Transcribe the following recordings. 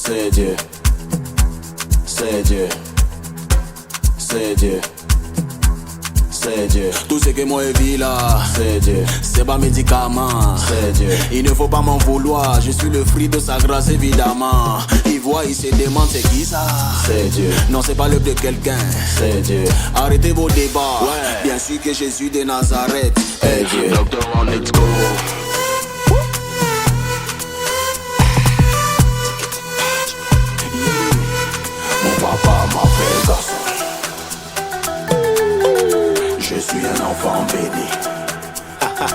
C'est Dieu, c'est Dieu, c'est Dieu, c'est Dieu. Tout ce que moi vis là, c'est Dieu. C'est pas médicament, c'est Dieu. Il ne faut pas m'en vouloir, je suis le fruit de sa grâce évidemment. Il voit, il se demande c'est qui ça? C'est Dieu. Non, c'est pas l'œuvre de quelqu'un, c'est Dieu. Arrêtez vos débats, ouais. Bien sûr que Jésus de Nazareth est Dieu. Doctor One, let's go. Papa m'a fait garçon. Je suis un enfant béni.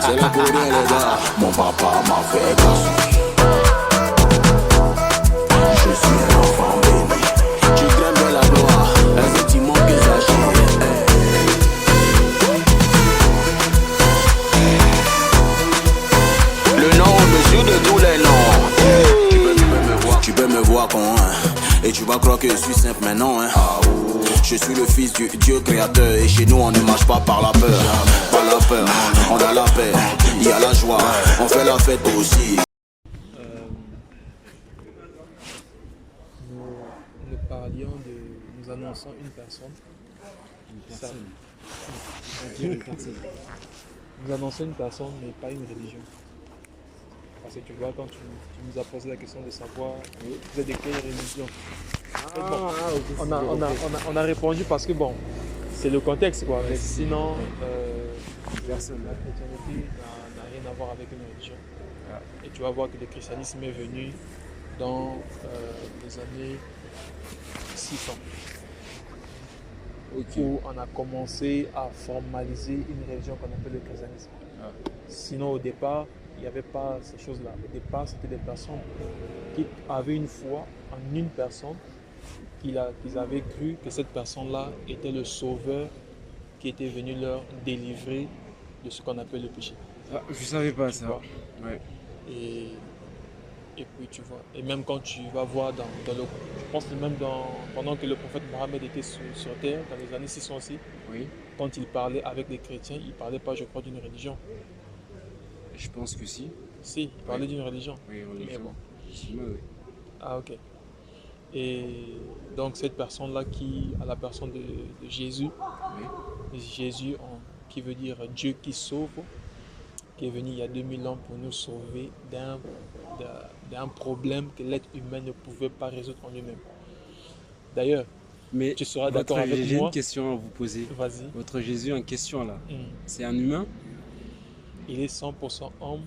C'est la bourrée les gars. Mon papa m'a fait garçon. Je suis un enfant béni. Tu crains de la gloire. Effectivement que j'agis. Le nom au-dessus de tous les noms. Tu peux me voir con hein. Et tu vas croire que je suis simple maintenant hein. Je suis le fils du Dieu créateur. Et chez nous on ne marche pas par la peur. Par la peur, on a la paix. Il y a la joie, on fait la fête aussi. Nous parlions de... Nous annonçons une personne. Nous annonçons une personne mais pas une religion. Parce que tu vois, quand tu nous as posé la question de savoir vous êtes de quelle religion. On a répondu parce que bon, c'est le contexte quoi. Mais sinon, la chrétienté n'a rien à voir avec une religion. Et tu vas voir que le christianisme est venu dans les années 600. Où on a commencé à formaliser une religion qu'on appelle le christianisme. Sinon au départ, il n'y avait pas ces choses-là. Au départ, c'était des personnes qui avaient une foi en une personne, qu'ils avaient cru que cette personne-là était le sauveur qui était venu leur délivrer de ce qu'on appelle le péché. Ah, je ne savais pas ça. Ouais. Et puis tu vois, et même quand tu vas voir dans le... Je pense que même pendant que le prophète Mohammed était sur terre, dans les années 600 aussi, quand il parlait avec les chrétiens, il ne parlait pas, je crois, d'une religion. Je pense que si. Si, il parlait d'une religion. Oui, mais bon. Oui. Ah, ok. Et donc, cette personne-là qui a la personne de Jésus, Jésus qui veut dire Dieu qui sauve, qui est venu il y a 2000 ans pour nous sauver d'un problème que l'être humain ne pouvait pas résoudre en lui-même. D'ailleurs, tu seras d'accord avec moi. J'ai une question à vous poser. Vas-y. Votre Jésus en question là, c'est un humain? Il est 100% homme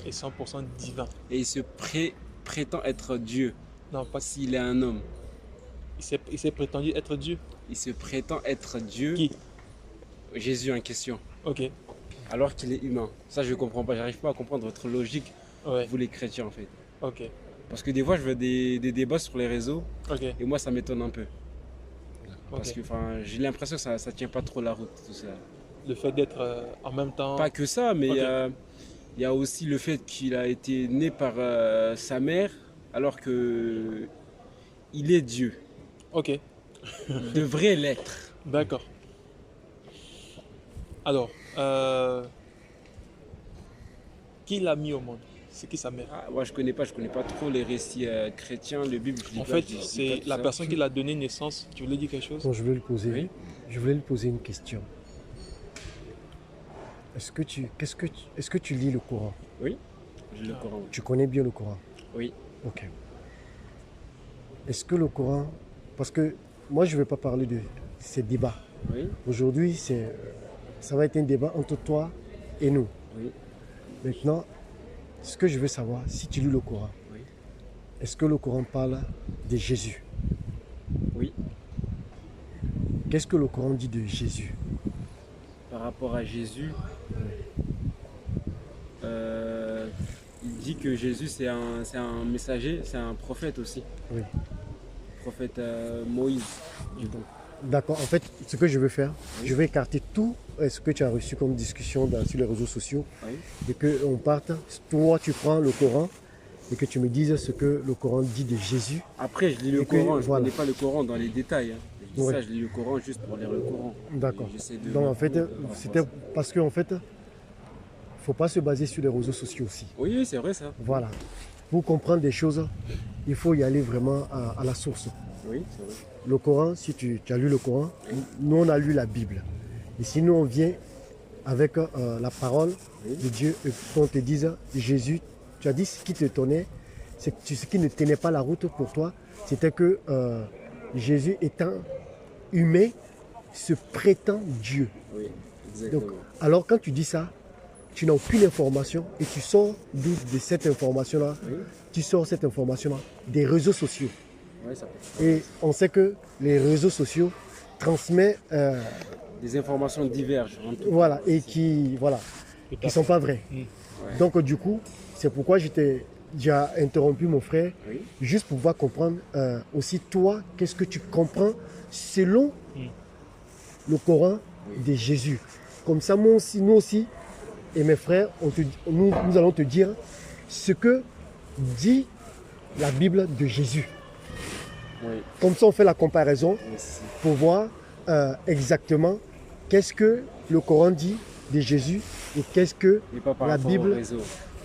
et 100% divin. Et il se prétend être Dieu? Non, pas s'il est un homme. Il s'est prétendu être Dieu? Il se prétend être Dieu. Qui? Jésus en question. Ok. Alors qu'il est humain. Ça, je ne comprends pas. J'arrive pas à comprendre votre logique, vous les chrétiens en fait. Ok. Parce que des fois, je vois des débats sur les réseaux. Et moi, ça m'étonne un peu. Parce que j'ai l'impression que ça ne tient pas trop la route, tout ça. Le fait d'être en même temps... Pas que ça, mais il y a aussi le fait qu'il a été né par sa mère, alors que il est Dieu. Ok. Il devrait l'être. D'accord. Alors, qui l'a mis au monde? C'est qui sa mère? Moi, je connais pas trop les récits chrétiens, le Bible. En fait, c'est la personne qui l'a donné naissance. Tu voulais dire quelque chose? Bon, je voulais lui poser une question. Est-ce que tu lis le Coran? Oui, je lis le Coran. Tu connais bien le Coran? Oui. Ok. Est-ce que le Coran... Parce que moi, je ne vais pas parler de ces débats. Oui. Aujourd'hui, ça va être un débat entre toi et nous. Oui. Maintenant, ce que je veux savoir, si tu lis le Coran, est-ce que le Coran parle de Jésus? Oui. Qu'est-ce que le Coran dit de Jésus? Par rapport à Jésus, il dit que Jésus c'est un messager, c'est un prophète aussi. Oui. Prophète Moïse. D'accord. En fait, ce que je veux faire, je vais écarter tout ce que tu as reçu comme discussion sur les réseaux sociaux. Et qu'on parte, toi tu prends le Coran et que tu me dises ce que le Coran dit de Jésus. Après, je lis le Coran, je ne connais pas le Coran dans les détails. Ça, je lis le Coran juste pour lire le Coran. D'accord. Donc en fait, c'était parce qu'en fait, il ne faut pas se baser sur les réseaux sociaux aussi. Oui, c'est vrai ça. Voilà. pour comprendre des choses, il faut y aller vraiment à la source. Oui, c'est vrai. Le Coran, si tu as lu le Coran, nous on a lu la Bible. Et si nous on vient avec la parole de Dieu et qu'on te dise Jésus, tu as dit ce qui te tenait, ce qui ne tenait pas la route pour toi, c'était que Jésus étant humain se prétend Dieu. Oui, exactement. Donc, alors quand tu dis ça, tu n'as aucune information et tu sors de cette information-là, tu sors cette information-là des réseaux sociaux. Ouais, ça peut. Et on sait que les réseaux sociaux transmettent Des informations divergent. voilà, et qui ne sont pas vraies. Ouais. Donc du coup, c'est pourquoi j'ai interrompu mon frère, Oui. juste pour pouvoir comprendre aussi toi, qu'est-ce que tu comprends selon le Coran de Jésus. Comme ça, moi aussi, nous aussi, et mes frères, nous allons te dire ce que dit la Bible de Jésus. Oui. Comme ça, on fait la comparaison Merci. pour voir exactement qu'est-ce que le Coran dit de Jésus et qu'est-ce que Et pas par la rapport Bible, au réseau.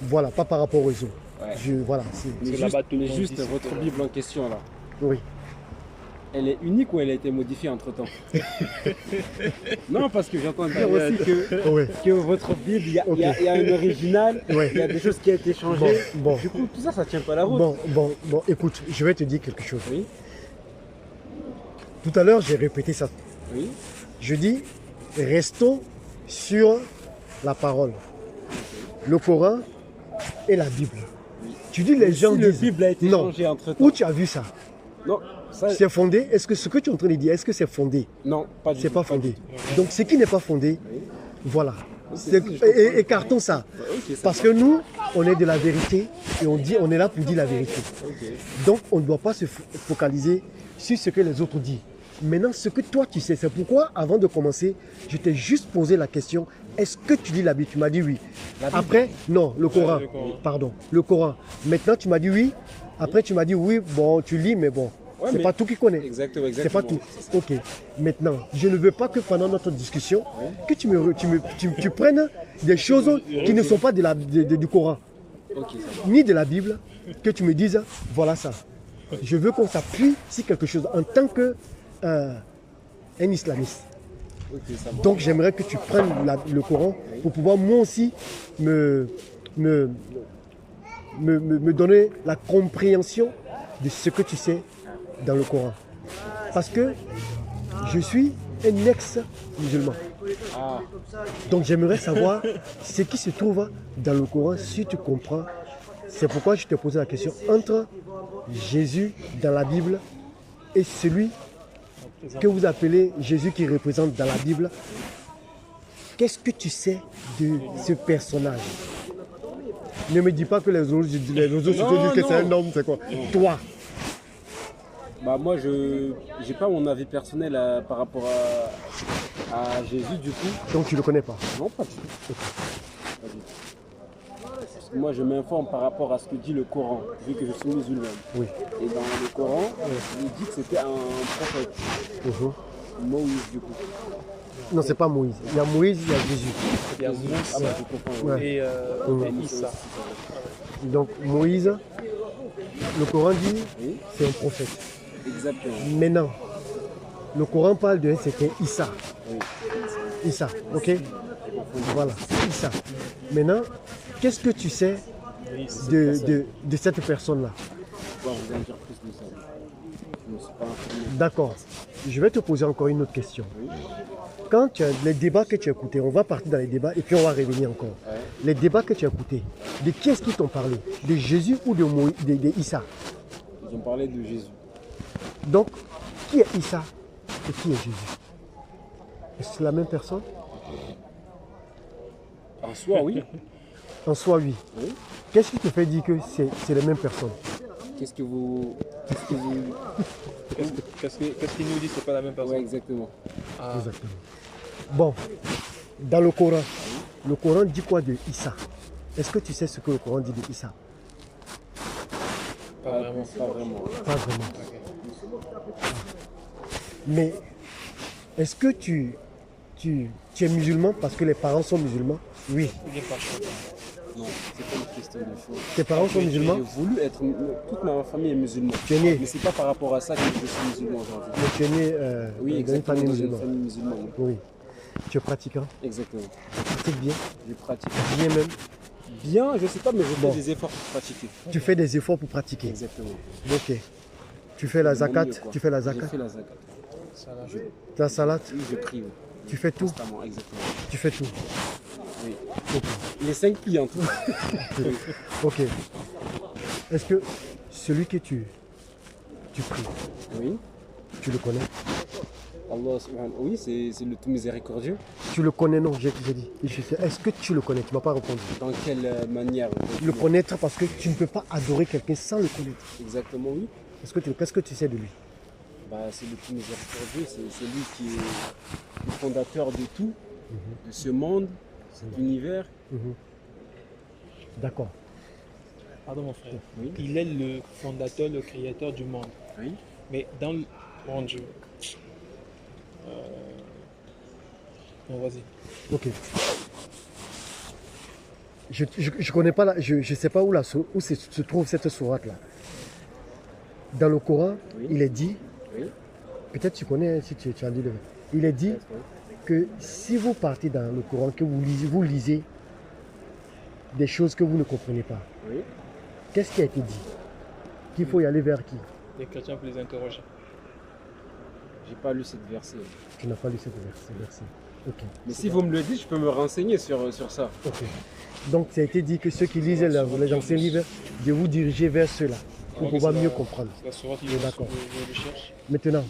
voilà, pas par rapport au réseau. Ouais. Voilà, Mais là-bas, tout le monde juste dit votre c'est Bible en question là. oui. Elle est unique ou elle a été modifiée entre temps? Non, parce que j'entends dire aussi Oui. que votre Bible, il y a un original, Ouais. il y a des choses qui ont été changées. Bon. Du coup, tout ça, ça tient pas la route. Bon, écoute, je vais te dire quelque chose. Oui, Tout à l'heure, j'ai répété ça. oui, Je dis, restons sur la parole. Le Coran et la Bible. Tu dis, les gens si le disent, Bible a été non, changé entre temps. où tu as vu ça? Non, ça, C'est fondé? Est-ce que ce que tu es en train de dire, est-ce que c'est fondé? non, pas du C'est tout. pas fondé. Donc ce qui n'est pas fondé, voilà. je comprends. Écartons ça. Ok, ça Parce que nous, on est de la vérité et on est là pour dire la vérité. Ok. Donc on ne doit pas se focaliser sur ce que les autres disent. Maintenant, ce que toi tu sais, c'est pourquoi avant de commencer, je t'ai juste posé la question, est-ce que tu lis la Bible? Tu m'as dit oui. Après, non, le Coran. le Coran. Pardon, le Coran. Maintenant, tu m'as dit oui. Après, tu m'as dit oui, bon, tu lis, mais bon, Ouais, c'est mais- pas tout qui connaît. Exactement, C'est pas exactement. tout. Ok. Maintenant, je ne veux pas que pendant notre discussion, que tu prennes des choses qui ne sont pas du Coran, Ok, ça ni de la Bible, que tu me dises, voilà ça. Je veux qu'on s'appuie sur quelque chose en tant que un islamiste. va. Ok, ça va. Donc j'aimerais que tu prennes le Coran pour pouvoir moi aussi me donner la compréhension de ce que tu sais dans le Coran. Parce que je suis un ex-musulman. Ah, Donc j'aimerais savoir ce qui se trouve dans le Coran si tu comprends. C'est pourquoi je te posais la question entre Jésus dans la Bible et celui que vous appelez Jésus qui représente dans la Bible. Qu'est-ce que tu sais de ce personnage? Ne me dis pas que les autres sociaux disent que c'est un homme, c'est quoi? Toi, bah moi je j'ai pas mon avis personnel par rapport à Jésus du coup. donc tu ne le connais pas. Non, pas du tout. Pas du tout. Parce que moi je m'informe par rapport à ce que dit le Coran, vu que je suis musulman. Oui. Et dans le Coran, il dit que c'était un prophète, Moïse du coup. Non, c'est pas Moïse. Il y a Moïse, il y a Jésus. Il y a Moussa Ah bah je comprends. Ouais. et Ouais. Issa. Donc Moïse, le Coran dit Oui, c'est un prophète. exactement. Maintenant, le Coran parle d'un certain Issa. Oui. Issa, ok? Voilà, Issa. Maintenant, qu'est-ce que tu sais de cette personne-là? Bon, vous allez dire plus de ça. Je ne suis pas informé. D'accord. Je vais te poser encore une autre question. Quand tu as les débats que tu as écoutés, on va partir dans les débats et puis on va revenir encore. Ouais. Les débats que tu as écoutés, de qui est-ce qui t'ont parlé? De Jésus ou de Moïse, de Issa? Ils ont parlé de Jésus. Donc, qui est Issa et qui est Jésus? Est-ce que c'est la même personne? En soi, oui. En soi, oui. Oui. Qu'est-ce qui te fait dire que c'est les mêmes personnes? Qu'est-ce que vous. Qu'est-ce qu'il nous dit, c'est pas la même personne? Ouais, exactement. Ah, Exactement. Bon, dans le Coran dit quoi de Issa? Est-ce que tu sais ce que le Coran dit de Issa? pas vraiment. Pas vraiment. Pas vraiment. Mais est-ce que tu es musulman parce que les parents sont musulmans? Oui. Ou bien pas. Non, c'est pas une question de choix. Tes parents sont musulmans? J'ai voulu être. Toute ma famille est musulmane. Tu es né? Mais c'est pas par rapport à ça que je suis musulman aujourd'hui. Mais tu es né Oui, dans une exactement, famille dans une musulmane. famille musulmane. Oui. Tu es pratiquant? Exactement. Tu pratiques bien? Je pratique. Bien même. Bien, je sais pas, mais je fais Bon. des efforts pour pratiquer. Tu fais des efforts pour pratiquer. Exactement. Ok. Tu fais la C'est mon zakat? mieux, quoi. Tu fais la Je zakat? fais la zakat. Ça va. La salat? Oui, je prie. Oui. Tu fais tout? Constamment, exactement. Tu fais tout. Oui. Ok. Les 5 plis en tout. Ok. Est-ce que celui que tu pries, Oui. tu le connais? Allah subhanahu. Oui, c'est le tout miséricordieux. Tu le connais? Non, j'ai dit. Est-ce que tu le connais? Tu ne m'as pas répondu. Dans quelle manière Le connaître parce que tu ne peux pas adorer quelqu'un sans le connaître. Exactement, oui. Qu'est-ce que tu sais de lui? Bah, c'est le tout miséricordieux, c'est lui qui est le fondateur de tout, de ce monde, cet univers. Mhm. D'accord. Pardon mon frère. Oui. Il est le fondateur, le créateur du monde. Oui. Mais dans le... Mon Dieu. Non, vas-y. Ok. Je connais pas je sais pas où se trouve cette sourate là. Dans le Coran, Oui. il est dit, Oui. peut-être tu connais si tu as lu il est dit que si vous partez dans le Coran, que vous lisez des choses que vous ne comprenez pas, Oui. qu'est-ce qui a été dit? Qu'il faut y aller vers qui? Les chrétiens peuvent les interroger. J'ai pas lu cette verset. Tu n'as pas lu cette verset. Ok. Mais si vous me le dites, je peux me renseigner sur ça. Ok. Donc ça a été dit que ceux qui lisent les anciens livres, de vous diriger vers ceux-là pour pouvoir mieux comprendre. C'est la sourate, D'accord. je le cherche. Maintenant,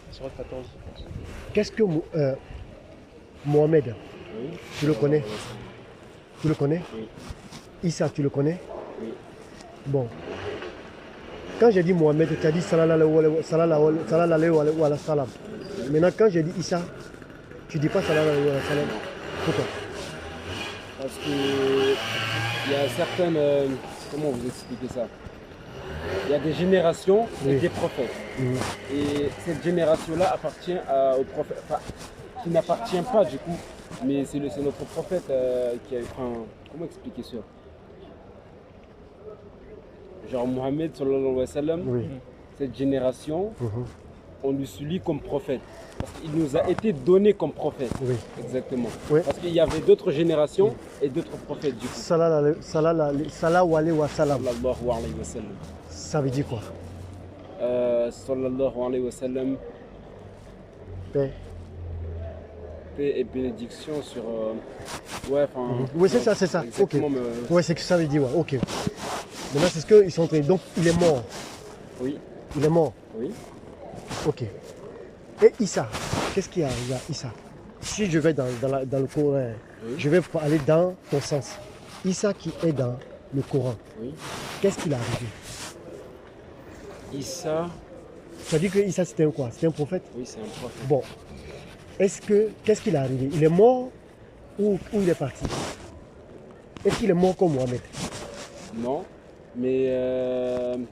La sourate 14, je pense. qu'est-ce que Mohamed, Oui. tu le connais? Tu le connais? Oui. Issa, tu le connais? Oui. Bon. Quand j'ai dit Mohamed, tu as dit sallallahu alayhi wa sallam. Maintenant, quand j'ai dit Issa, tu dis pas sallallahu alayhi wa sallam. Pourquoi? Parce que il y a certaines. Comment vous expliquer ça? Il y a des générations et Oui. des prophètes. Mhm. Et cette génération-là appartient au prophète. Enfin, qui n'appartient pas du coup, mais c'est notre prophète qui a. Enfin, comment expliquer ça? Genre Mohammed sallallahu alayhi wa sallam, Oui. cette génération, Mhm. on lui suit comme prophète. Parce qu'il nous a été donné comme prophète. Oui. Exactement. Oui. Parce qu'il y avait d'autres générations et d'autres prophètes du coup. Sallallahu alayhi wa sallam. Sallallahu alayhi wa sallam. Ça veut dire quoi? Sallallahu alayhi wa sallam. Paix. Paix et bénédiction sur. Ouais, enfin. Oui, c'est ça, c'est ça. Ok. Exactement, Ouais, c'est que ça veut dire, ouais. Ok. Maintenant, c'est ce qu'ils sont en train. Donc, il est mort. Oui, Il est mort. oui. Ok. Et Issa, qu'est-ce qui arrive à Issa? Si je vais dans le Coran, Oui. je vais aller dans ton sens. Issa qui est dans le Coran, Oui. qu'est-ce qu'il a arrivé? Issa, Ça dit que Issa c'était un quoi? C'était un prophète? oui, c'est un prophète. Bon. Qu'est-ce qu'il est arrivé? Il est mort ou il est parti? Est-ce qu'il est mort comme Mohamed? Non, mais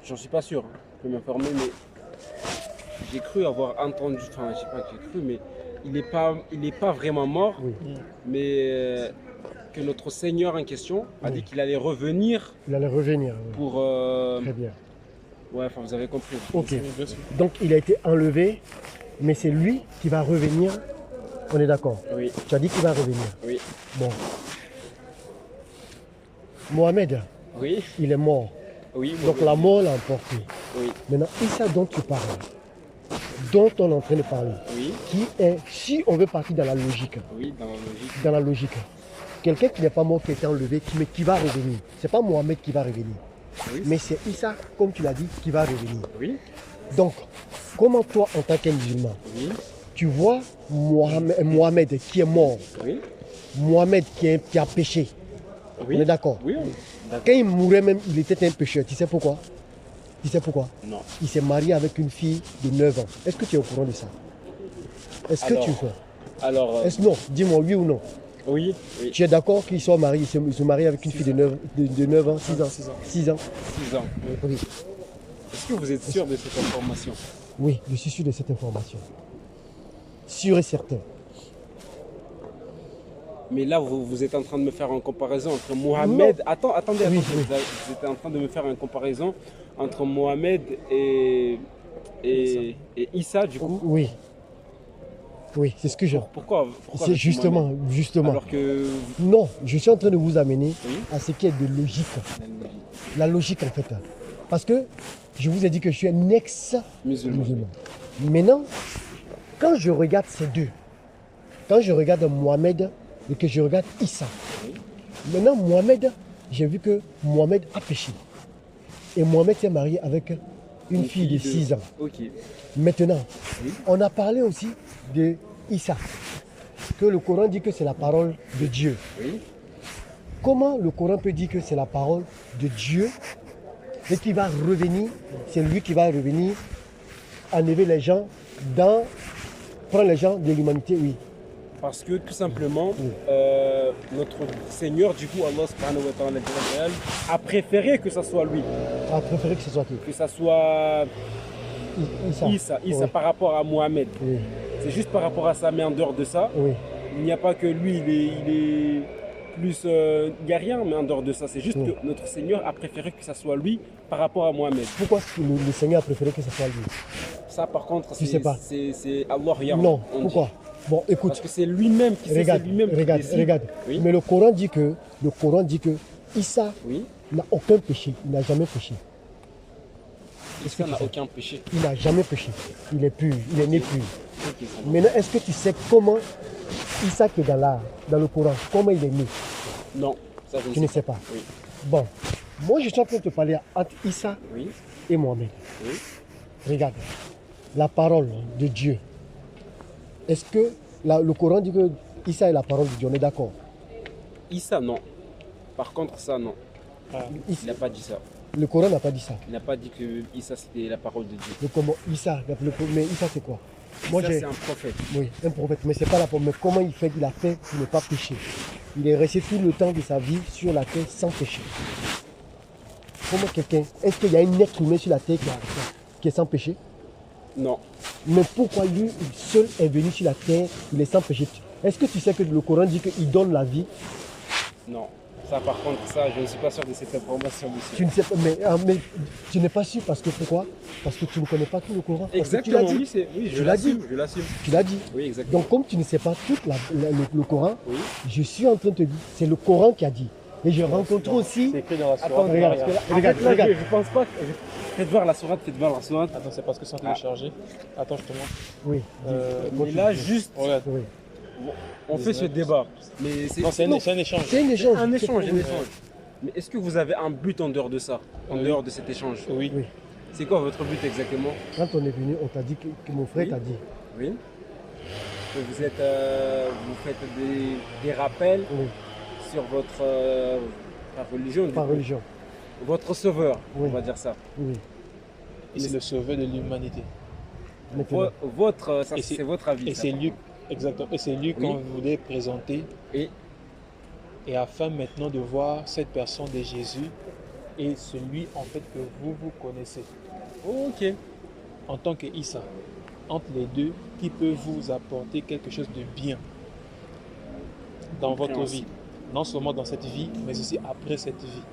j'en suis pas sûr. Je peux m'informer, mais j'ai cru avoir entendu, enfin, je sais pas que j'ai cru, mais il est pas vraiment mort, Oui. mais que notre Seigneur en question a dit qu'il allait revenir Il allait revenir. Oui. pour. Très bien. Ouais, enfin, vous avez compris. Ok. Bien sûr. Donc il a été enlevé, mais c'est lui qui va revenir. On est d'accord? Oui, Tu as dit qu'il va revenir. oui, Bon. Mohamed, oui, il est mort. oui. Donc la mort l'a emporté. Oui, Maintenant, Issa dont tu parles, dont on est en train de parler, oui, qui est, si on veut partir dans la logique, oui, dans la logique. quelqu'un qui n'est pas mort, qui a été enlevé, mais qui va revenir. Ce n'est pas Mohamed qui va revenir, Oui, mais c'est Issa, comme tu l'as dit, qui va revenir. oui, Donc, comment toi, en tant que musulman, oui, tu vois Mohamed qui est mort, oui, Mohamed qui a péché, oui. on est d'accord? Oui, d'accord. Quand il mourait même, il était un pécheur. Tu sais pourquoi? Tu sais pourquoi? Non. Il s'est marié avec une fille de 9 ans. Est-ce que tu es au courant de ça? Est-ce que Alors, tu sais? Alors, Non, dis-moi oui ou non. oui, oui, Tu es d'accord qu'ils soient mariés, ils se marient avec une fille de 9 ans, 6 ans? 6 ans. 6 ans. 6 ans. Oui. Est-ce que vous êtes sûr de cette information? Oui, je suis sûr de cette information. Sûr et certain. Mais là, vous êtes en train de me faire une comparaison entre Mohamed. Attendez. Oui, oui. Vous êtes en train de me faire une comparaison entre Mohamed et Issa, du coup. Oui. Oui, c'est ce que je... Pourquoi C'est avec justement, Mohamed justement. Alors que. Non, je suis en train de vous amener Oui. à ce qui est de logique. La logique en fait. Parce que je vous ai dit que je suis un ex-musulman. Musulman. Maintenant, quand je regarde ces deux, quand je regarde Mohamed et que je regarde Issa, maintenant Mohamed, j'ai vu que Mohamed a péché. Et Mohamed s'est marié avec une fille de 6 ans. Ok. Maintenant, Oui. on a parlé aussi de Issa, que le Coran dit que c'est la parole de Dieu. Oui. Comment le Coran peut dire que c'est la parole de Dieu et qu'il va revenir, c'est lui qui va revenir enlever les gens prendre les gens de l'humanité, oui. Parce que tout simplement, Oui. notre Seigneur, du coup, Allah subhanahu wa ta'ala, a préféré que ça soit lui, A préféré que ce soit qui que ça soit Issa. Issa Oui. par rapport à Mohamed. Oui, C'est juste par rapport à ça, mais en dehors de ça, oui. il n'y a pas que lui, il est plus. Il n'y a rien, mais en dehors de ça, c'est juste Oui. que notre Seigneur a préféré que ça soit lui par rapport à Mohamed. Pourquoi le Seigneur a préféré que ce soit lui? Ça, par contre, Tu sais pas. c'est Allah rien. Non, on dit. pourquoi? Bon, écoute, Parce que c'est lui-même qui sait, regarde, c'est lui-même qui regarde, décide. regarde. Oui. Mais le Coran dit que Issa Oui. n'a aucun péché, il n'a jamais péché. Issa n'a aucun péché. Il n'a jamais péché. Il est pur, il est né pur. Ok, ça va. Maintenant, est-ce que tu sais comment Issa qui est dans le Coran, comment il est né? Non, ça je Tu ne ne sais pas. Oui. Bon, moi je suis en train de te parler entre Issa Oui. et Mohamed. Oui. Regarde, la parole de Dieu. Est-ce que le Coran dit que Issa est la parole de Dieu? On est d'accord? Issa, non. Par contre, ça, non. Il Issa- n'a pas dit ça. Le Coran n'a pas dit ça. Il n'a pas dit que Issa, c'était la parole de Dieu. Mais comment mais Issa c'est quoi? Moi Issa, j'ai c'est un prophète. oui, un prophète, mais c'est pas la parole. Mais comment il a fait pour ne pas pécher? Il est resté tout le temps de sa vie sur la terre sans péché. Comment quelqu'un, est-ce qu'il y a un être humain sur la terre qui est sans péché? Non. Mais pourquoi lui seul est venu sur la terre, il est sans péché? Est-ce que tu sais que le Coran dit qu'il donne la vie? Non. Ça, par contre, ça, je ne suis pas sûr de cette information, monsieur. Tu ne sais pas, mais tu n'es pas sûr parce que pourquoi? Parce que tu ne connais pas tout le Coran. Parce que Exactement, tu l'as dit. oui, je Tu l'as dit. l'assume, je l'assume. Tu l'as dit. Oui, exactement. Donc comme tu ne sais pas tout le Coran, Oui. je suis en train de te dire, c'est le Coran qui a dit. Et je rencontre aussi. C'est écrit dans la Attends, sourate. regarde, parce que là, regarde, en fait, là, regarde. je pense pas que... Faites voir la sourate, faites voir la sourate. Attends, c'est parce que c'est téléchargé. Attends, je te montre. Oui. Mais là, juste, Regarde. Oui. on fait ce débat. Mais c'est Non, c'est un échange. C'est un échange. un échange, C'est- un échange. Mais est-ce que vous avez un but en dehors de ça, en Oui. dehors de cet échange? Oui. Oui. C'est quoi votre but exactement? Quand on est venu, on t'a dit que mon frère Oui. t'a dit. Oui. Que vous êtes, vous faites des rappels Oui. sur votre religion, du Par coup. religion. Votre sauveur, Oui. on va dire ça. Oui. Et c'est le sauveur de l'humanité. Maintenant. Votre, ça, Et c'est votre avis. Et ça. c'est lui, exactement. Et c'est lui Oui. qu'on voulait présenter. Et Et afin maintenant de voir cette personne de Jésus et celui en fait que vous connaissez. ok. En tant que Issa, entre les deux, qui peut vous apporter quelque chose de bien dans votre vie. Compréhensible. Non seulement dans cette vie, mais aussi après cette vie.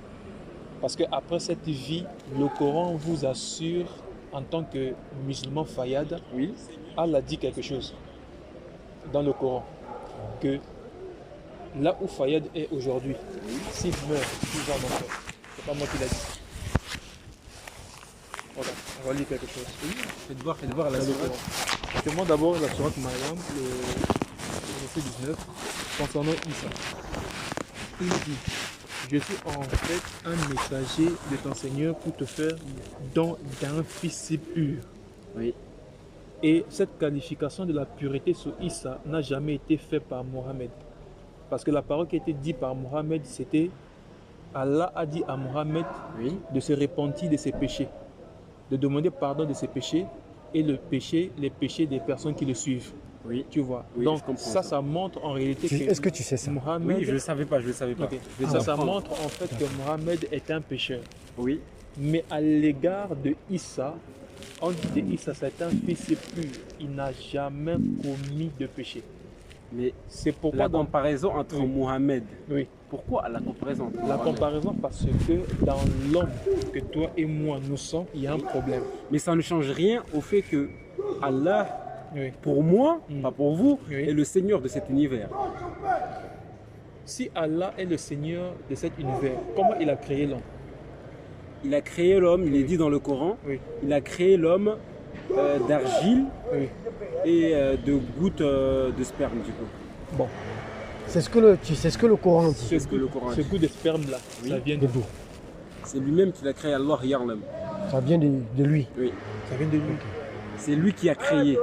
Parce qu'après cette vie, le Coran vous assure, en tant que musulman Fayad, Oui. Allah dit quelque chose dans le Coran, que là où Fayad est aujourd'hui, s'il meurt, il va en enfer. C'est pas moi qui l'a dit. Voilà, on va lire quelque chose. Faites voir la Dans le sourate. Coran. Je te montre d'abord la sourate Mariam, le verset 19, concernant Issa. Il dit: je suis en fait un messager de ton Seigneur pour te faire don d'un fils si pur. Oui. Et cette qualification de la pureté sur Issa n'a jamais été faite par Mohammed. Parce que la parole qui a été dite par Mohammed, c'était Allah a dit à Mohammed Oui. de se repentir de ses péchés, de demander pardon de ses péchés et les péchés des personnes qui le suivent. Oui. Tu vois. Oui, Donc je comprends ça, ça. ça montre en réalité que Est-ce que tu sais ça? Mohammed, Oui, je ne le savais pas, je ne le savais pas. Ok. Je vais ça apprendre. montre en fait que Mohammed est un pécheur. Oui. Mais à l'égard de Issa, on dit de Issa, c'est un fils pur. Il n'a jamais commis de péché. Mais C'est pourquoi la dans comparaison entre Oui. Mohamed, oui, pourquoi la comparaison entre la Mohamed? comparaison parce que dans l'homme que toi et moi nous sommes, il y a un problème. Mais ça ne change rien au fait que Allah, Oui. pour moi, Mm. pas pour vous, Oui. est le Seigneur de cet univers. Si Allah est le Seigneur de cet univers, comment il a créé l'homme? Il a créé l'homme, il est dit dans le Coran, Oui. il a créé l'homme d'argile Oui. et de gouttes de sperme du coup. Bon, C'est ce que le Coran dit. C'est ce que le Coran ce dit. goût de sperme là, Oui. ça vient De de d'où? C'est lui-même qui l'a créé, Allah Yarlam. Ça vient de lui. Oui. Ça vient de lui. C'est lui qui a créé,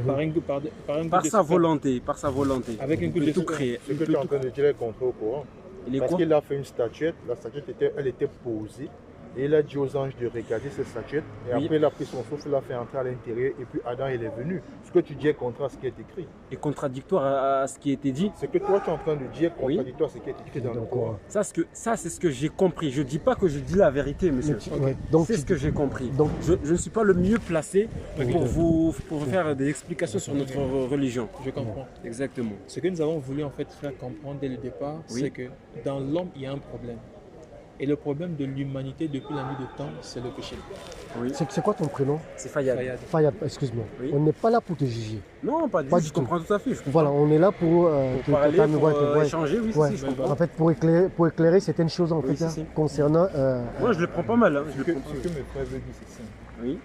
Par un goût, par un goût par de sa sperme. volonté, par sa volonté. Avec un Il coup peut de tout sperme. créer. Ce Il que peut tu es en tout- train de dire est contre au Coran. Il est Parce quoi? qu'il a fait une statuette, la statuette elle était posée, et il a dit aux anges de regarder cette statuette, et Oui. après il a pris son souffle, il l'a fait entrer à l'intérieur, et puis Adam il est venu. Ce que tu dis est contraire à ce qui est écrit. Et contradictoire à ce qui a été dit. Ce que toi tu es en train de dire est Oui. contradictoire à ce qui est écrit dans le Coran. Ça, c'est ce que j'ai compris. Je ne dis pas que je dis la vérité, monsieur. Ouais, donc C'est ce que j'ai compris. donc- je ne suis pas le mieux placé Ok. pour faire des explications sur notre religion. Je comprends. Exactement. Ce que nous avons voulu en fait faire comprendre dès le départ, Oui. c'est que dans l'homme, il y a un problème. Et le problème de l'humanité depuis la nuit de temps, c'est le péché. Oui. c'est quoi ton prénom? C'est Fayad. Fayad. Fayad, excuse-moi. Oui. On n'est pas là pour te juger. Non, pas du Pas tout. du Je tout. comprends tout à fait. Je comprends. Voilà, on est là pour Pour parler, pour ouais. échanger, oui, Ouais. si, je comprends. En fait, pour éclairer certaines choses en Oui, fait, si. concernant. Moi, je le prends pas mal. Hein. Je Ce le que, prends pas ce mal. que mes frères veulent dire, c'est simple. Oui,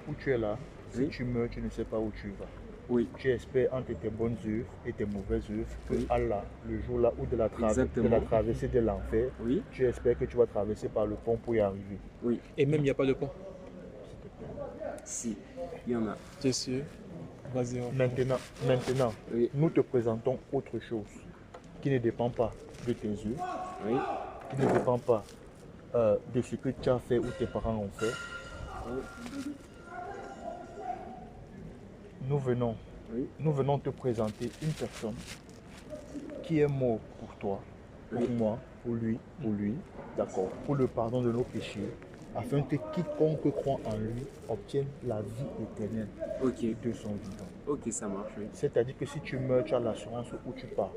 Où tu es là, si Oui. tu meurs, tu ne sais pas où tu vas. oui, Tu espères entre tes bonnes œuvres et tes mauvaises œuvres que Oui. Allah, le jour là où de la Exactement. traversée de l'enfer, oui, tu espères que tu vas traverser par le pont pour y arriver. oui. Et même, il n'y a pas de pont. S'il te plaît. Si, il y en a. Tu es sûr? Vas-y, on Maintenant, Oui. nous te présentons autre chose qui ne dépend pas de tes œuvres, Oui, qui ne dépend pas de ce que tu as fait ou tes parents ont fait. Oui. Nous venons te présenter une personne qui est morte pour toi, pour Oui. moi, pour lui, d'accord, pour le pardon de nos péchés, afin que quiconque croit en lui obtienne la vie éternelle ok, de son vivant. ok, ça marche, oui. C'est-à-dire que si tu meurs, tu as l'assurance où tu pars.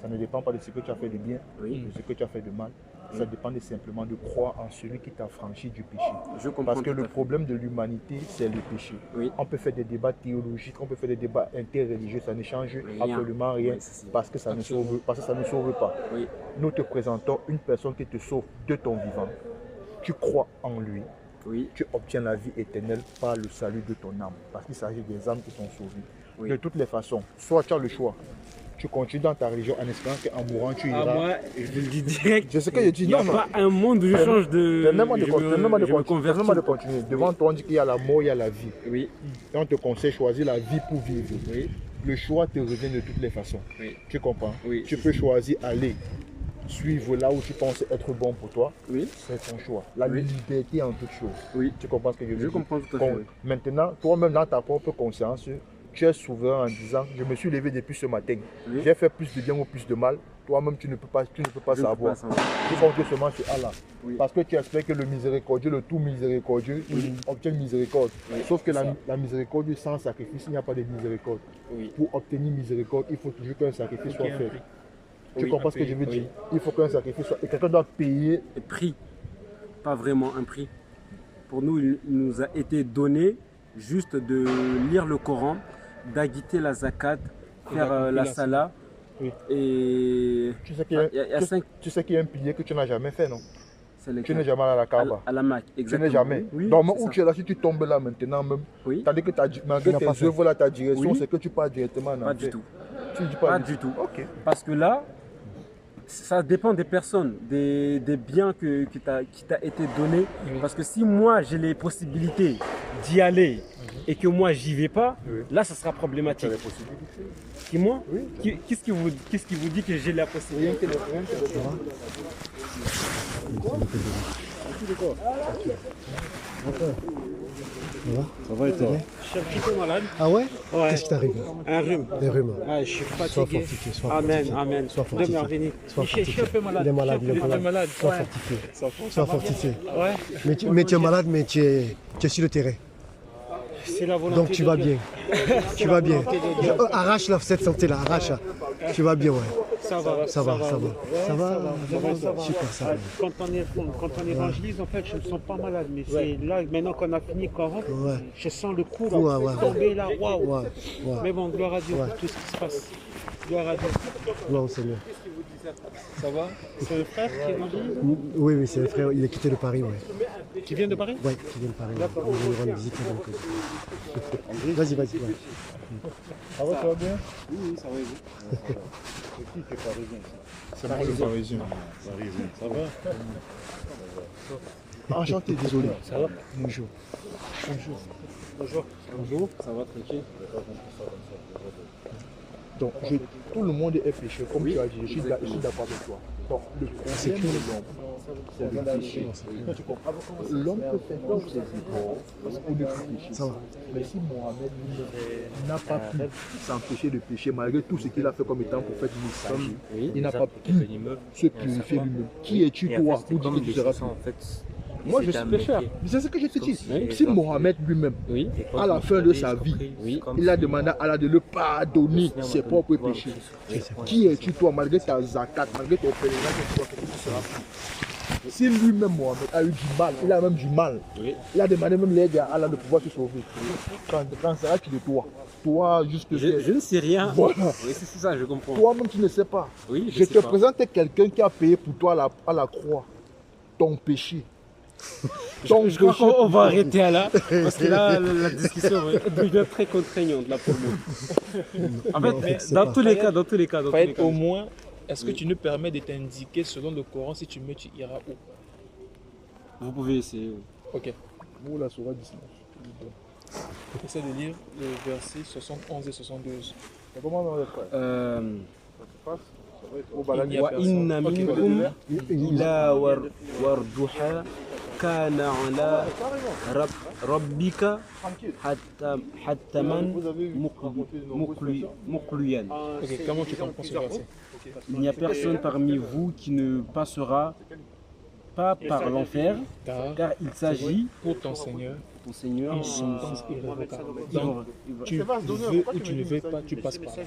Ça ne dépend pas de ce que tu as fait de bien, Oui. de ce que tu as fait de mal. Ça dépend simplement de croire en celui qui t'a franchi du péché. Je comprends Parce que tout le à fait. problème de l'humanité, c'est le péché. Oui. On peut faire des débats théologiques, on peut faire des débats interreligieux, ça ne change Rien. absolument rien Oui, c'est- parce que ça ne sauve, parce que ça ne sauve pas. Oui, Nous te présentons une personne qui te sauve de ton vivant. Tu crois en lui, oui, tu obtiens la vie éternelle par le salut de ton âme. Parce qu'il s'agit des âmes qui sont sauvées. Oui. De toutes les façons, soit tu as le choix, tu continues dans ta religion en espérant qu'en mourant tu Ah, iras. moi, je le dis direct. Je sais que je dis Il n'y a non, pas un monde où je change de. Donne-moi de, je continuer, donne-moi de je me continuer, convertis. donne-moi de continuer. Devant toi, on dit qu'il y a la mort, il y a la vie. Oui, Et on te conseille de choisir la vie pour vivre. oui, Le choix te revient de toutes les façons. oui, Tu comprends? Oui, Tu c'est peux choisir aller suivre là où tu penses être bon pour toi. oui, C'est ton choix. La Oui. liberté en toute chose. oui. Tu comprends ce que je veux Je dire? comprends tout à fait. Oui. Maintenant, toi-même dans ta propre conscience, tu es souverain en disant je me suis levé depuis ce matin. Oui. J'ai fait plus de bien ou plus de mal. Toi-même, tu ne peux pas Je ne peux savoir. pas savoir. Tu comptes seulement sur Allah. Oui. Parce que tu espères que le miséricordieux, le tout miséricordieux, obtienne miséricorde. Oui. Sauf que la miséricorde sans sacrifice, il n'y a pas de miséricorde. Oui. Pour obtenir miséricorde, il faut toujours qu'un sacrifice soit Ok, fait. ok. Tu Oui, comprends ce que je veux dire? Il faut qu'un sacrifice soit. Et quelqu'un doit payer. Et prix, pas vraiment un prix. Pour nous, il nous a été donné juste de lire le Coran, d'agiter la zakat, faire d'accomplir la la sala. Oui. Et Tu sais qu'il y a, il y a cinq. tu sais qu'il y a un pilier que tu n'as jamais fait, non? C'est les Tu n'es jamais allé à la Kaaba. à la Mac, Tu exactement. n'es jamais. Oui, Dans le moment c'est où ça. tu es là, si tu tombes là maintenant même, Oui, c'est-à-dire que malgré Tu n'as pas tes fait. œuvres là, ta direction, Oui. c'est que tu pars directement en pas enfer. du tout. Tu dis Pas du tout. Ok. Parce que là, ça dépend des personnes, des biens qui t'a été donné. Oui. Parce que si moi j'ai les possibilités d'y aller et que moi j'y vais pas, Oui. là ça sera Tu as problématique. les possibilités. Qui moi Oui. Qu'est-ce qui vous dit que j'ai la possibilité? Rien que le Coran. Ça va et toi? Je suis un petit peu malade. Ah ouais? Ouais. Qu'est-ce qui t'arrive? Un rhume. Des rhumes. Ouais, je suis Sois fatigué. fortifié, sois Amen, fortifié. amen. Sois Dieu fortifié. m'en bénisse. Sois Je suis un fortifié. peu malade. Il est malade, il est Je suis un peu malade. malade. Sois Ouais. fortifié. Ça va. Sois fortifié. Ouais. Mais tu es malade, mais tu es sur le terrain. C'est la volonté Donc tu de vas Dieu. bien. Tu vas bien. Arrache là, cette santé-là, arrache. Tu vas bien, ouais. Ça va. Ça va. Ça va. Super, ça va. Quand on évangélise, en fait, je me sens pas malade. Mais c'est là, maintenant qu'on a fini le Coran, Ouais. je sens le coup là, Ouais. tomber là. Waouh. Ouais. Mais bon, gloire à Dieu Ouais. pour tout ce qui se passe. Gloire à Dieu. Non, Seigneur. Ça va? C'est le frère qui évangélise Oui, c'est le frère, il est quitté de Paris, ouais. qui vient de Paris? Ouais, qui vient de Paris. Ouais. On va lui rendre visite. Donc, Vas-y. Ouais. Ça va, tu vas bien? Oui, ça va. C'est qui est parisien? C'est moi le parisien. Ça va? Enchanté, désolé. Ça va? Bonjour. Bonjour. Ça va, tranquille. Donc, tout le monde est pécheur, comme tu as dit, je suis d'accord avec toi. Donc, le problème de l'homme, c'est le péché. Tu comprends? L'homme peut faire tous ses efforts pour ne plus pécher. Ça va. Mais si Mohamed n'a pas pu s'empêcher de pécher, malgré tout ce qu'il a fait comme étant prophète messager, il n'a pas pu se purifier lui-même. Qui es-tu toi pour dire que tu seras pur? Moi je suis pécheur. C'est ce que je te dis. Si Mohamed lui-même, à la fin de sa vie, il a demandé à Allah de le pardonner ses propres péchés. Qui es-tu toi, malgré ta zakat, malgré ton pèlerinage, tu seras pur? Si lui-même Mohamed a eu du mal, il a même du mal, il a demandé même l'aide à Allah de pouvoir se sauver. Quand sera-tu de toi? Toi, juste Je ne sais rien. Voilà. Oui, c'est ça, je comprends. Toi-même, tu ne sais pas. Oui, Je sais te pas. présente quelqu'un qui a payé pour toi à la croix ton péché. Je crois qu'on va arrêter là, parce que là, la discussion devient très contraignante là pour nous. En fait, dans tous les cas. Fayed, au moins, est-ce que tu nous permets de t'indiquer selon le Coran si tu mets, tu iras où? Vous pouvez essayer. Ok. Vous, la Surah 19. Essaie de lire le verset 71 et 72. C'est comment on va faire? Il n'y a personne. وإن Ok, منكم voilà. إلى والضحى كان على ربك حتما مقليا. Ok, comment tu comprends ce verset? Il n'y a personne parmi vous qui ne passera pas par l'enfer, car il s'agit Pour ton Seigneur, ton Seigneur une sentence irrévocable. Donc, tu veux ou tu ne veux pas, tu passes par là.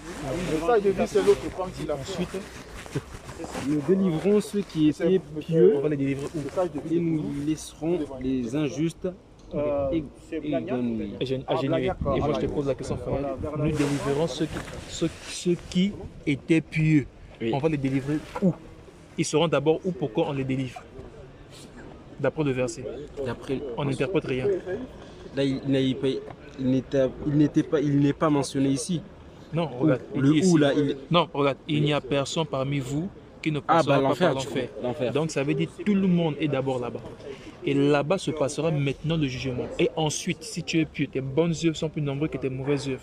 Ensuite, nous délivrons ceux qui étaient pieux on va les délivrer où? et nous laisserons les injustes évanouis. Agénués. Et moi, je te pose la question, Fayed. Nous délivrer ceux qui étaient pieux. On va les délivrer où? Ils seront d'abord où? Pourquoi on les délivre? D'après le verset. On n'interprète rien. Là, il n'est pas mentionné ici. Non, regarde. il Le dit où ici- là, Non, regarde. Il n'y a personne parmi vous qui ne passera pas l'enfer, par l'enfer. l'enfer. Donc ça veut dire que tout le monde est d'abord là-bas. Et là-bas se passera maintenant le jugement. Et ensuite, si tu es pieux, tes bonnes œuvres sont plus nombreuses que tes mauvaises œuvres.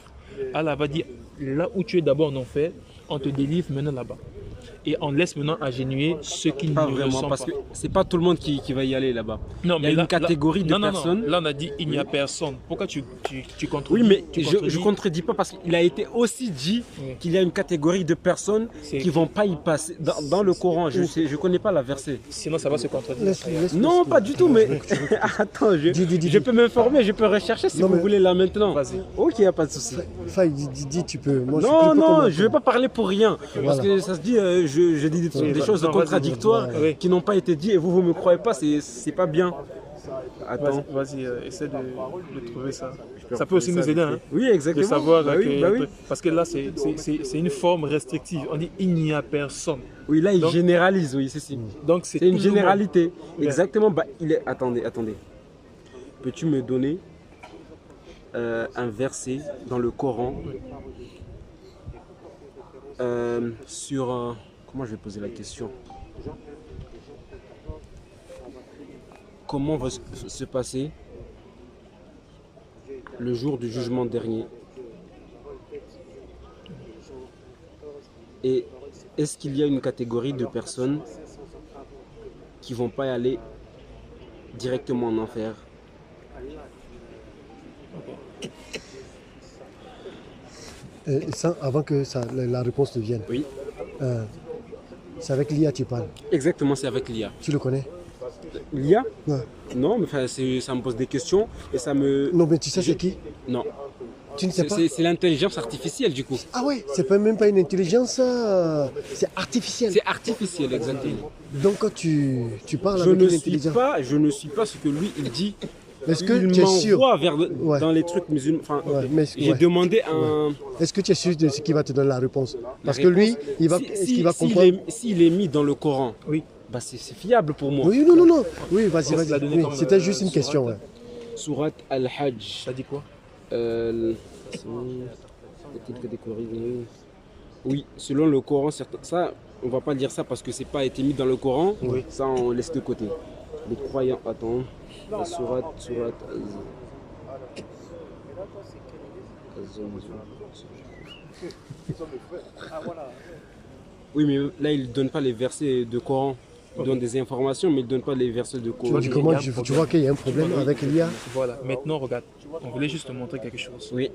Allah va dire, là où tu es d'abord en enfer, on te délivre maintenant là-bas. Et on laisse maintenant agénuer ceux qui Pas ne le vraiment, sont parce pas. que c'est pas tout le monde qui va y aller là-bas. Non, Il y a une catégorie de non, personnes. Non, là on a dit il n'y a personne. Pourquoi tu contredis? Oui, mais tu je contredis? contredis pas parce qu'il a été aussi dit Oui. qu'il y a une catégorie de personnes C'est- qui vont pas y passer. Dans le Coran, je connais pas la verset. Sinon ça va se contredire. Non, pas du tout, mais attends, Dis. je peux m'informer, je peux rechercher si Non, vous mais- voulez là maintenant. Vas-y. Ok, y a pas de souci. Faye, dis, tu peux. Moi, Non, je vais pas parler pour rien. Parce Voilà. que ça se dit, je dis des choses non, vas-y, contradictoires vas-y. qui n'ont pas été dites et vous me croyez pas, c'est pas bien. Attends. Vas-y, essaie de trouver ça. Ça peut aussi nous aider, hein, Oui, de exactement. savoir Bah que- oui, bah oui. parce que là c'est une forme restrictive. On dit il n'y a personne. Oui, là, il Donc- généralise, oui, c'est si. Donc C'est tout une le monde. généralité. Bien. Exactement. Bah, Attendez. Peux-tu me donner un verset dans le Coran sur... comment je vais poser la question? Comment va se passer le jour du jugement dernier? Et est-ce qu'il y a une catégorie de personnes qui vont pas y aller directement en enfer? Avant que la réponse ne vienne. Oui. C'est avec l'IA tu parles. Exactement, c'est avec l'IA. Tu le connais? L'IA? Ouais. Non, mais enfin, ça me pose des questions et ça me... Non, mais tu sais c'est qui? Non. Tu ne sais pas? C'est l'intelligence artificielle du coup. Ah ouais, c'est pas même pas une intelligence, c'est artificiel. C'est artificiel, exactement. Donc quand tu parles avec une intelligence... Je ne suis pas ce que lui, il dit. Est-ce que Il tu es sûr? m'envoie vers Ouais. dans les trucs musulmans. Enfin, Ouais, mais- j'ai ouais. demandé un... Est-ce que tu es sûr de ce qui va te donner la réponse? Parce que lui, il va, est-ce qu'il va comprendre? S'il est mis dans le Coran, Oui. bah c'est fiable pour moi. Oui, non. Oui, vas-y, Qu'est-ce qu'il a vas-y. donné Oui, comme, c'était juste une sourate? question. Ouais. Surat Al-Hajj. Ça dit quoi? Peut-être que des corrigeants. Oui, selon le Coran, ça, on va pas dire ça parce que c'est pas été mis dans le Coran. Oui. Ça, on laisse de côté. Les croyants, attends. La surat. Oui, mais là, il ne donne pas les versets de Coran. Il donne des informations, mais il ne donne pas les versets de Tu Coran. dis comment tu vois qu'il y a un problème avec l'IA? Voilà, maintenant regarde, on voulait juste te montrer quelque chose. Oui,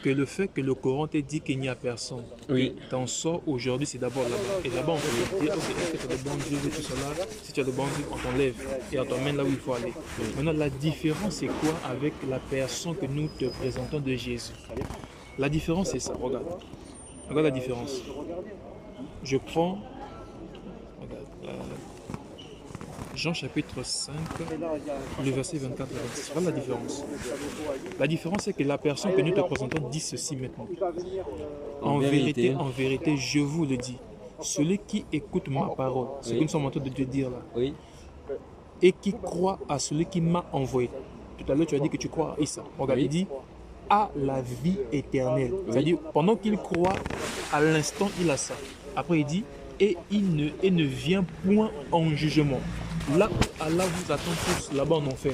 Que le fait que le Coran t'ait dit qu'il n'y a personne, Oui. que t'en sors aujourd'hui, c'est d'abord là-bas. Et là-bas, on peut te dire, ok, est-ce que tu as de bons dieux et tout cela? Si tu as de bons dieux, on t'enlève et on t'emmène là où il faut aller. Maintenant, la différence, c'est quoi avec la personne que nous te présentons de Jésus? La différence, c'est ça, regarde. Regarde la différence. Je prends, regarde, Jean chapitre 5, le verset 24 à 26. Voilà la différence. La différence, c'est que la personne que nous te présentons dit ceci maintenant. En vérité, je vous le dis. Celui qui écoute ma parole, ce que nous sommes en train de te dire là, oui, et qui croit à celui qui m'a envoyé. Tout à l'heure, tu as dit que tu crois à Issa. Regarde, Oui. il dit à la vie éternelle. C'est-à-dire, pendant qu'il croit, à l'instant, il a ça. Après, il dit et il ne vient point en jugement. Là où Allah vous attend tous, là-bas en enfer.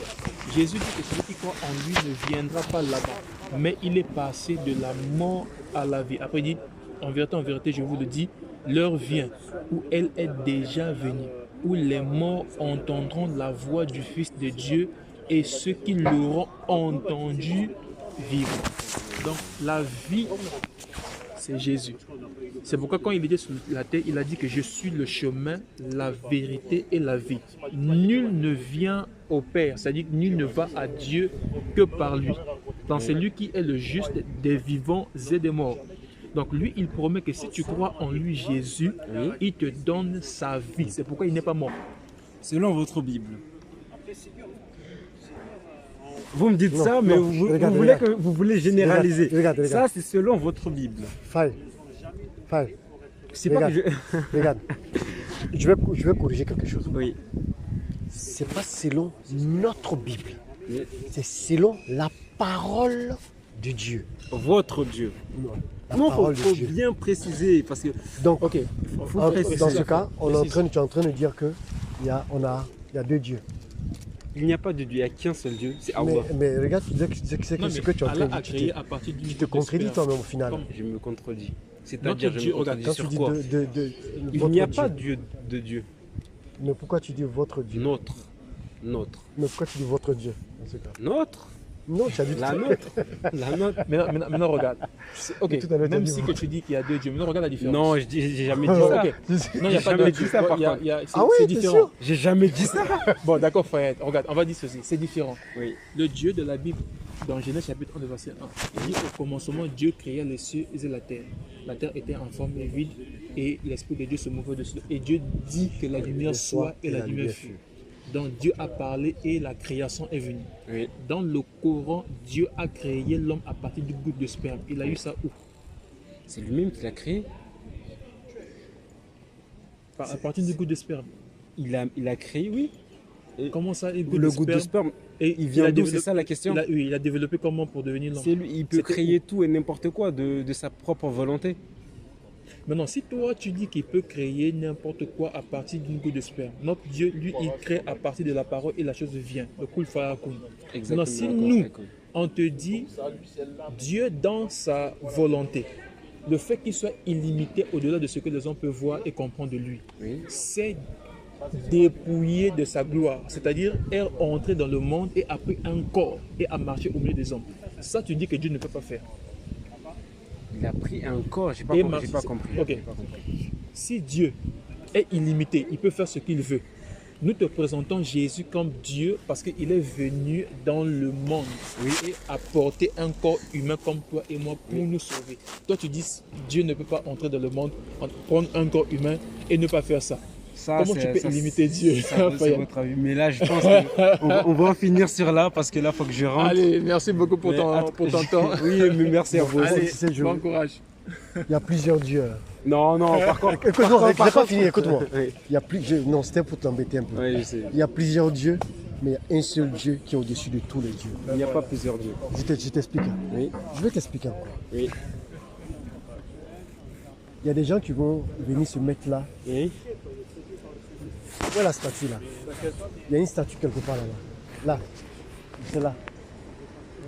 Jésus dit que celui qui croit en lui ne viendra pas là-bas, mais il est passé de la mort à la vie. Après, il dit en vérité, je vous le dis, l'heure vient où elle est déjà venue, où les morts entendront la voix du Fils de Dieu et ceux qui l'auront entendu vivre. Donc la vie, c'est Jésus. C'est pourquoi quand il était sur la terre, il a dit que je suis le chemin, la vérité et la vie. Nul ne vient au Père, c'est-à-dire nul ne va à Dieu que par lui. Donc c'est lui qui est le juste des vivants et des morts. Donc lui, il promet que si tu crois en lui, Jésus, il te donne sa vie. C'est pourquoi il n'est pas mort. selon votre Bible. Vous me dites Non, ça, mais non, vous voulez généraliser. Regarde. Ça, c'est selon votre Bible. Faille. C'est pas que je... Regarde. Je vais corriger quelque chose. Oui. C'est pas selon notre Bible. Oui. C'est selon la parole de Dieu. Votre Dieu. La Non, parole faut de Dieu. bien préciser parce que Donc, Ok. dans ce cas, tu es en train de dire que il y a deux dieux. il n'y a pas de Dieu, il n'y a qu'un seul Dieu, c'est Allah. Mais regarde, c'est Non, ce mais que tu es en train Allah de a dire. créé à partir du Tu te contredis toi-même au final. Comme- Je me contredis. Notre C'est-à-dire, je Dieu, me regarde, contredis Quand tu sur dis quoi Il votre n'y a Dieu. pas de Dieu. Mais pourquoi tu dis votre Dieu? Notre. Mais pourquoi tu dis votre Dieu dans ce cas? Notre. Non, tu as dit La nôtre. La nôtre. Maintenant, regarde. Ok, Tout à l'heure, tu as même dit si vous. que tu dis qu'il y a deux dieux, maintenant regarde la différence. Non, j'ai jamais dit Oh, ça. Ok. Non, il n'y a pas jamais de dit ça, par contre. c'est Ah oui, c'est bien différent. sûr. J'ai jamais dit ça. Bon, d'accord, Fayette. Regarde, on va dire ceci. C'est différent. Oui. Le Dieu de la Bible, dans Genèse chapitre 1, verset 1, il dit au commencement, Dieu créa les cieux et la terre. La terre était en forme vide et l'Esprit de Dieu se mouvait dessus. Et Dieu dit que la lumière soit et la lumière fut. Donc Dieu a parlé et la création est venue. Oui. Dans le Coran, Dieu a créé l'homme à partir d'une goutte de sperme. Il a eu ça où? C'est lui-même qui l'a créé. À partir d'une goutte de sperme. Il a créé, oui. Comment ça, une goutte Le de goût de sperme? sperme, Et il vient a d'où? développé- C'est ça la question. Oui, il a développé comment pour devenir l'homme? C'est lui, il peut C'était créer tout et n'importe quoi de sa propre volonté. Maintenant, si toi tu dis qu'il peut créer n'importe quoi à partir d'une goutte de sperme, notre Dieu, lui, il crée à partir de la parole et la chose vient. Le kul fayakun. Maintenant, si d'accord, nous, d'accord. on te dit Dieu dans sa volonté, le fait qu'il soit illimité au-delà de ce que les hommes peuvent voir et comprendre de lui, Oui. c'est dépouillé de sa gloire, c'est-à-dire est entré dans le monde et a pris un corps et a marché au milieu des hommes. Ça, tu dis que Dieu ne peut pas faire. Il a pris un corps, j'ai pas, Et compris, Marx- j'ai pas compris. Ok. j'ai pas compris. Si Dieu est illimité, il peut faire ce qu'il veut. Nous te présentons Jésus comme Dieu parce qu'il est venu dans le monde et a porté un corps humain comme toi et moi pour nous sauver. Toi, tu dis Dieu ne peut pas entrer dans le monde, prendre un corps humain et ne pas faire ça. Comment tu peux limiter Dieu? C'est votre avis. Mais là, je pense qu'on va en finir sur là parce que là, il faut que je rentre. Allez, merci beaucoup pour ton temps. Oui, mais merci à vous aussi. Allez, bon courage. Il y a plusieurs dieux. Non, par contre. Écoute-moi, je n'ai pas fini, écoute-moi. Oui. Il y a non, c'était pour t'embêter un peu. Oui, je sais. Il y a plusieurs dieux, mais il y a un seul Dieu qui est au-dessus de tous les dieux. Il n'y a pas plusieurs dieux. Je t'explique. Oui. Je vais t'expliquer encore. Oui. Il y a des gens qui vont venir se mettre là. Oui. Où est la statue là? Il y a une statue quelque part là-bas. Là. C'est là.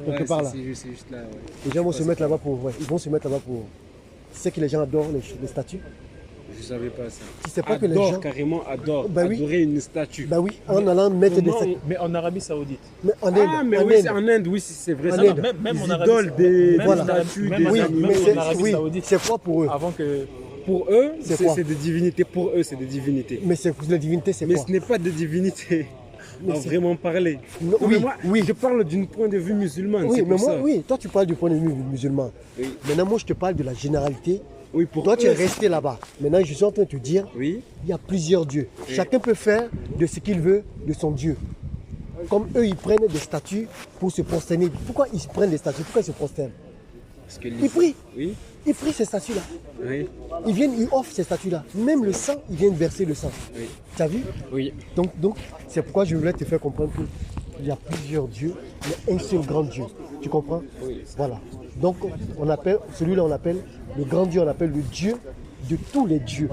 Quelque part là. C'est juste là, ouais. Les gens vont se mettre là-bas pour. Ouais, ils vont se mettre là-bas pour. C'est que les gens adorent les statues. Je ne savais pas ça. Tu sais pas que les gens. Carrément adore. Bah oui. Adorer une statue. Bah oui, en allant mettre des comment statues. Mais en Arabie Saoudite. Mais en Inde. Ah, mais en oui, Inde. c'est en Inde, oui, c'est vrai. En Ça, Inde. Même en ils Arabie idolent des Voilà. statues, Même des Oui, Même mais en c'est Arabie Saoudite. c'est quoi pour eux? Avant que... Pour eux, C'est quoi c'est des divinités. Pour eux, c'est des divinités. Mais c'est la divinité, c'est Mais quoi? ce n'est pas des divinités. Mais À c'est- vraiment parler. Non, Mais oui, moi, oui. je parle d'un point de vue musulman. Oui, c'est mais pour moi, ça. oui, toi tu parles du point de vue musulman. Oui. Maintenant, moi je te parle de la généralité. Oui, pour Toi tu es eux, resté là-bas. Maintenant, je suis en train de te dire, Oui. il y a plusieurs dieux. Oui. Chacun peut faire de ce qu'il veut de son Dieu. Comme eux, ils prennent des statues pour se prosterner. Pourquoi ils prennent des statues? Pourquoi ils se prosternent? Parce que Ils prient. Oui. Ils prient ces statues-là. Oui. Ils viennent, ils offrent ces statues-là. Même le sang, ils viennent verser le sang. Oui. Tu as vu? Oui. Donc c'est pourquoi je voulais te faire comprendre qu'il y a plusieurs dieux, il y a un seul grand Dieu. Tu comprends? Oui. Voilà. Donc on appelle, celui-là on appelle le grand Dieu, on appelle le Dieu de tous les dieux.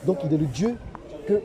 Donc il est le Dieu que